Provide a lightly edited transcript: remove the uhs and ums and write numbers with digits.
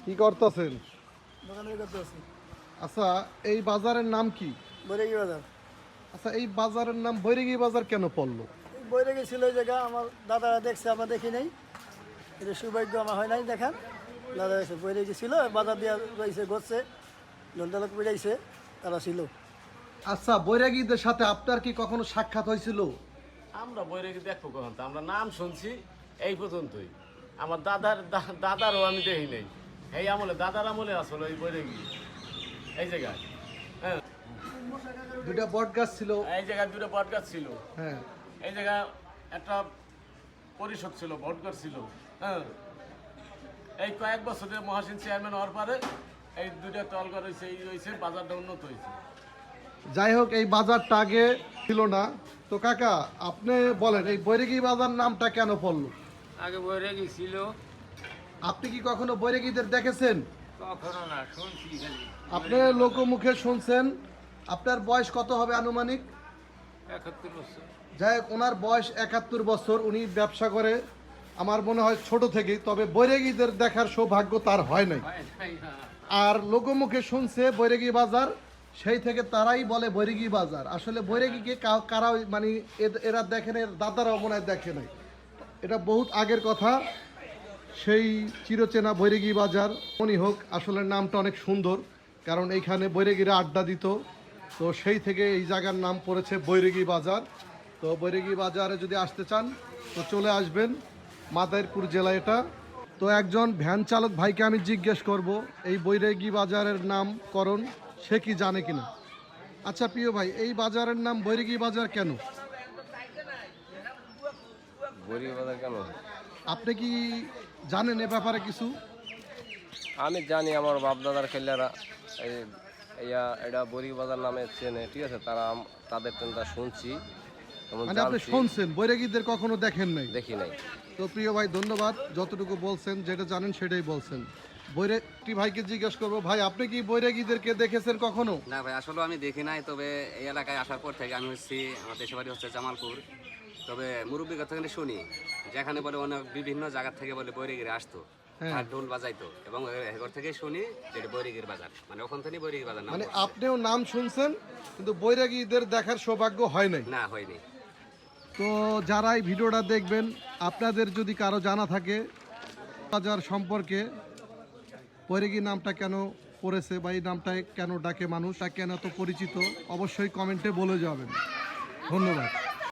কি করতেছেন? দোকানে করতে আছি। আচ্ছা, এই বাজারের নাম কি? বৈরাগী বাজার। আচ্ছা, এই বাজারের নাম বৈরাগী বাজার কেন পড়লো? এই বৈরাগী ছিল এই জায়গা, আমার দাদারা দেখছে, আমরা দেখি নাই। এটা সৌভাগ্য আমার হয় নাই দেখার। দাদা এসে বৈরাগী ছিল, বাজার দিয়ে রয়েছে, ঘটছে, ঘন্টালোক বেড়াইছে, তারা ছিল। আচ্ছা, বৈরাগীদের সাথে আপনার কি কখনো সাক্ষাৎ হয়েছিল? আমরা বৈরাগী দেখবো কখন তো, আমরা নাম শুনছি এই পর্যন্তই। আমার দাদারও আমি দেখি নাই। এই আমলে দাদার আমলে আসলে এই বৈরাগী এই জায়গায়। হ্যাঁ, দুইটা বট গাছ ছিল। এই জায়গায় দুটো বট গাছ ছিল। হ্যাঁ, এই জায়গায় একটা পরিষদ ছিল, ভোট ছিল। হ্যাঁ, এই কয়েক বছরের মহাসিন চেয়ারম্যান হওয়ার পরে এই দুইটা তলঘর হয়েছে, এই হয়েছে, বাজারটা উন্নত হয়েছে। যাই হোক, এই বাজারটা আগে ছিল না। তো কাকা, আপনি বলেন এই বৈরাগী বাজার নামটা কেন পড়লো? আগে বৈরাগী ছিল, আপনি কি কখনো বৈরাগীদের দেখেছেন? কখনো না, শুনছি খালি। আপনি লোকমুখে শুনছেন। আপনার বয়স কত হবে আনুমানিক? 71 বছর। যাই হোক, ওনার বয়স 71 বছর। উনি ব্যবসা করে আমার মনে হয় ছোট থেকেই, তবে বৈরাগীদের দেখার সৌভাগ্য তার হয় নাই। হয় নাই না। আর লোকমুখে শুনছে বৈরাগী বাজার, সেই থেকে তারাই বলে বৈরাগী বাজার। আসলে বৈরাগীকে কারা মানে এরা দেখেন, এর দাদারাও মনে হয় দেখে নাই। এটা বহুত আগের কথা, সেই চিরচেনা বৈরাগী বাজার। মনে হোক, আসলে নামটা অনেক সুন্দর, কারণ এইখানে বৈরাগীরা আড্ডা দিত। তো সেই থেকে এই জায়গার নাম পড়েছে বৈরাগী বাজার। তো বৈরাগী বাজারে যদি আসতে চান তো চলে আসবেন, মাদারীপুর জেলা এটা। তো একজন ভ্যান চালক ভাইকে আমি জিজ্ঞেস করব এই বৈরাগী বাজারের নামকরণ সে কি জানে কিনা। আচ্ছা প্রিয় ভাই, এই বাজারের নাম বৈরাগী বাজার কেন? বৈরাগী বাজার কেন? আপনি কি জানেন এ ব্যাপারে কিছু? আমি জানি, আমার বাপ দাদার খেলারা এটা বৈরাগী বাজার নামে চেনে, ঠিক আছে। তাদের টেনটা শুনছি, মানে আপনি শুনছেন, বৈরাগীদের কখনো দেখেন নাই? দেখি নাই। তো প্রিয় ভাই, ধন্যবাদ। যতটুকু বলছেন, যেটা জানেন সেটাই বলছেন। বৈরাগী ভাইকে জিজ্ঞেস করবো, ভাই আপনি কি বৈরাগীদেরকে দেখেছেন কখনো? না ভাই, আসলে আমি দেখি নাই। তবে এই এলাকায় আসার পর থেকে আমি হচ্ছি, আমার দেশের বাড়ি হচ্ছে জামালপুর। তবে মুরব্বীর কথা থেকে শুনি, যেখানে বলে অনেক বিভিন্ন জায়গা থেকে বলে বৈরাগীরা আসতো, আর ঢোল বাজাইতো, এবং এগর থেকে শুনি যেটা বৈরাগীর বাজার, মানে ওখান থেকে বৈরাগী বাজার নাম মানে পড়ছে। আপনিও নাম শুনছেন, কিন্তু বৈরাগীদের দেখার সৌভাগ্য হয় নাই। না, হয়নি। তো যারা এই ভিডিওটা দেখবেন, আপনাদের যদি কারো জানা থাকে বাজার সম্পর্কে, বৈরাগী নামটা কেন পড়েছে বা এই নামটায় কেন ডাকে মানুষ, তা কেন এত পরিচিত, অবশ্যই কমেন্টে বলে যাবেন। ধন্যবাদ।